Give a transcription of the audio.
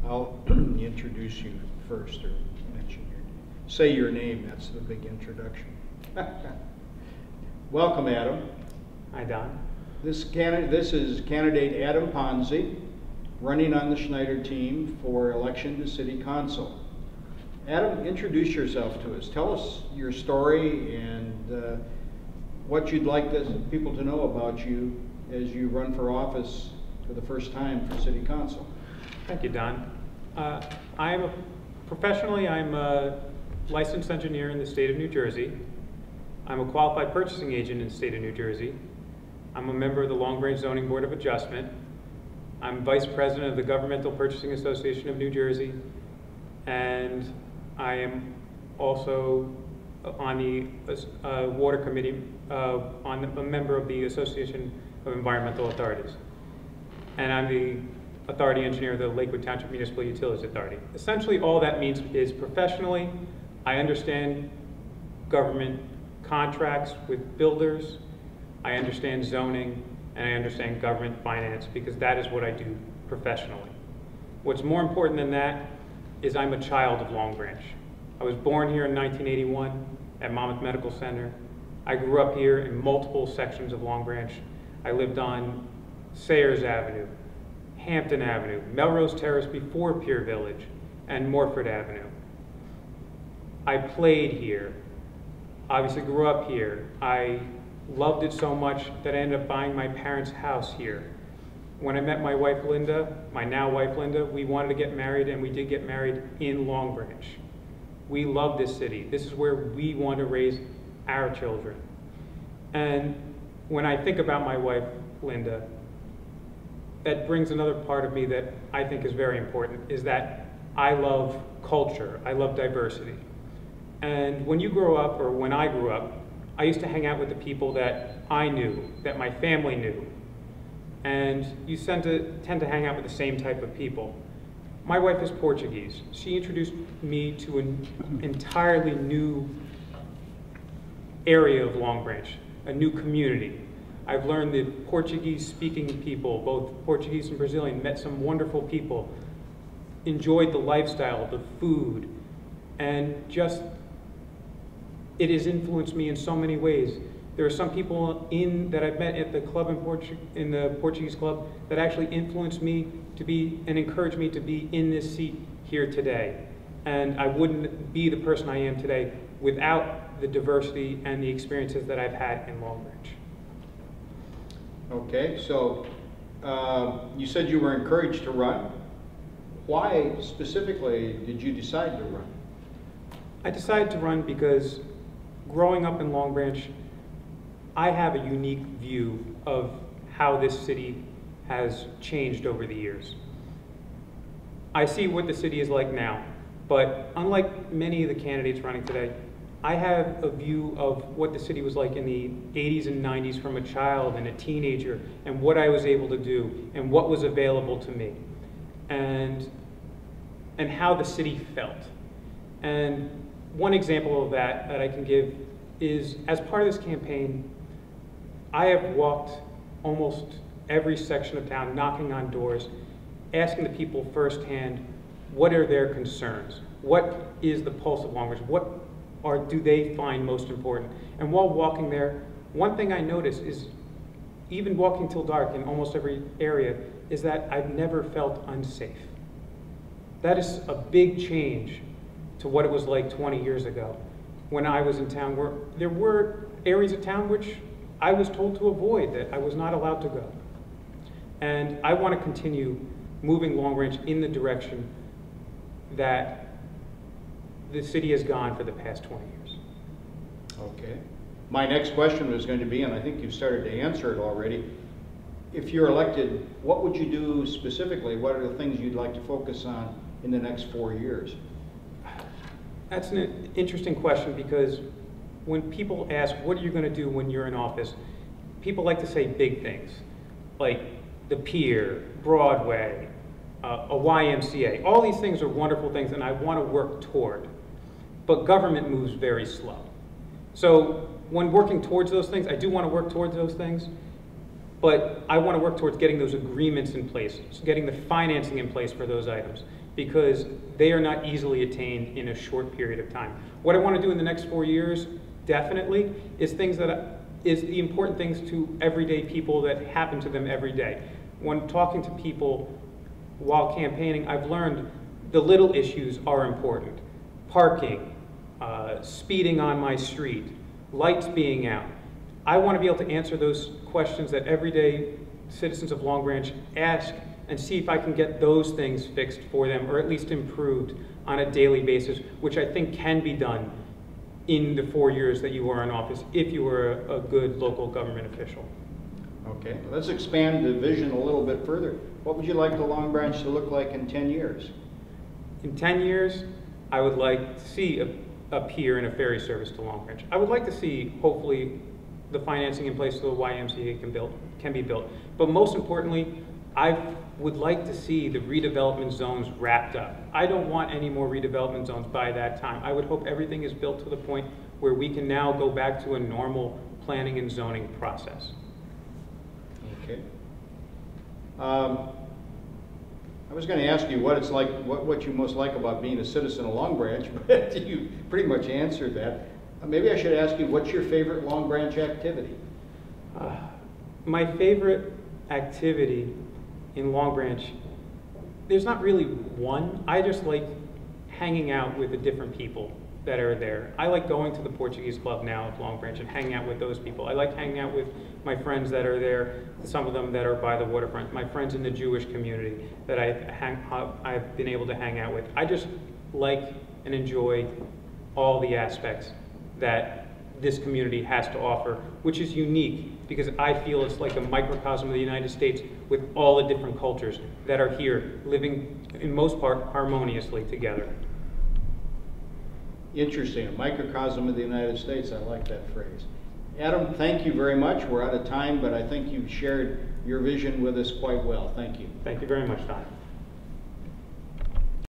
I'll introduce you first, or mention say your name. That's the big introduction. Welcome, Adam. Hi, Don. This is candidate Adam Ponsi, running on the Schneider team for election to City Council. Adam, introduce yourself to us. Tell us your story and what you'd like people to know about you as you run for office for the first time for City Council. Thank you, Don. Professionally, I'm a licensed engineer in the state of New Jersey. I'm a qualified purchasing agent in the state of New Jersey. I'm a member of the Long Range Zoning Board of Adjustment. I'm vice president of the Governmental Purchasing Association of New Jersey, and I am also on the water committee, a member of the Association of Environmental Authorities. And I'm the authority engineer of the Lakewood Township Municipal Utilities Authority. Essentially, all that means is professionally, I understand government contracts with builders, I understand zoning, and I understand government finance, because that is what I do professionally. What's more important than that is I'm a child of Long Branch. I was born here in 1981 at Monmouth Medical Center. I grew up here in multiple sections of Long Branch. I lived on Sayers Avenue, Hampton Avenue, Melrose Terrace before Pier Village, and Morford Avenue. I played here, obviously grew up here. I loved it so much that I ended up buying my parents' house here. When I met my wife Linda, my now wife Linda, we wanted to get married, and we did get married in Long Branch. We love this city. This is where we want to raise our children. And when I think about my wife Linda, that brings another part of me that I think is very important, is that I love culture, I love diversity. And when you grow up, or when I grew up, I used to hang out with the people that I knew, that my family knew. And you tend to hang out with the same type of people. My wife is Portuguese. She introduced me to an entirely new area of Long Branch, a new community. I've learned that Portuguese-speaking people, both Portuguese and Brazilian, met some wonderful people, enjoyed the lifestyle, the food, and just, it has influenced me in so many ways. There are some people that I've met at the club in the Portuguese club that actually influenced me to be, and encouraged me to be in this seat here today. And I wouldn't be the person I am today without the diversity and the experiences that I've had in Long Branch. Okay, so you said you were encouraged to run. Why specifically did you decide to run? I decided to run because growing up in Long Branch, I have a unique view of how this city has changed over the years. I see what the city is like now, but unlike many of the candidates running today, I have a view of what the city was like in the 80s and 90s from a child and a teenager, and what I was able to do, and what was available to me, and how the city felt. And one example of that I can give is, as part of this campaign, I have walked almost every section of town, knocking on doors, asking the people firsthand, what are their concerns? What is the pulse of Long Branch? What do they find most important? And while walking there, one thing I noticed is, even walking till dark in almost every area, is that I've never felt unsafe. That is a big change to what it was like 20 years ago, when I was in town, where there were areas of town which I was told to avoid, that I was not allowed to go. And I want to continue moving Long Branch in the direction that the city has gone for the past 20 years. Okay. My next question was going to be, and I think you've started to answer it already, if you're elected, what would you do specifically? What are the things you'd like to focus on in the next 4 years? That's an interesting question, because when people ask, what are you going to do when you're in office, people like to say big things, like the pier, Broadway, a YMCA. All these things are wonderful things, and I want to work toward. But government moves very slow. So when working towards those things, I do want to work towards those things. But I want to work towards getting those agreements in place, getting the financing in place for those items, because they are not easily attained in a short period of time. What I want to do in the next 4 years, definitely, is is the important things to everyday people that happen to them every day. When talking to people while campaigning, I've learned the little issues are important. Parking, speeding on my street, lights being out. I want to be able to answer those questions that everyday citizens of Long Branch ask and see if I can get those things fixed for them, or at least improved on a daily basis, which I think can be done in the 4 years that you are in office if you were a good local government official. Okay, let's expand the vision a little bit further. What would you like the Long Branch to look like in 10 years? In 10 years, I would like to see a pier and a ferry service to Long Branch. I would like to see, hopefully, the financing in place so the YMCA can be built. But most importantly, I would like to see the redevelopment zones wrapped up. I don't want any more redevelopment zones by that time. I would hope everything is built to the point where we can now go back to a normal planning and zoning process. Okay. I was going to ask you what it's like, what you most like about being a citizen of Long Branch, but you pretty much answered that. Maybe I should ask you, what's your favorite Long Branch activity? My favorite activity in Long Branch, there's not really one. I just like hanging out with the different people that are there. I like going to the Portuguese Club now of Long Branch and hanging out with those people. I like hanging out with my friends that are there, some of them that are by the waterfront, my friends in the Jewish community that I've been able to hang out with. I just like and enjoy all the aspects that this community has to offer, which is unique because I feel it's like a microcosm of the United States with all the different cultures that are here living, in most part, harmoniously together. Interesting, a microcosm of the United States. I like that phrase. Adam, thank you very much. We're out of time, but I think you've shared your vision with us quite well. Thank you. Thank you very much, Don.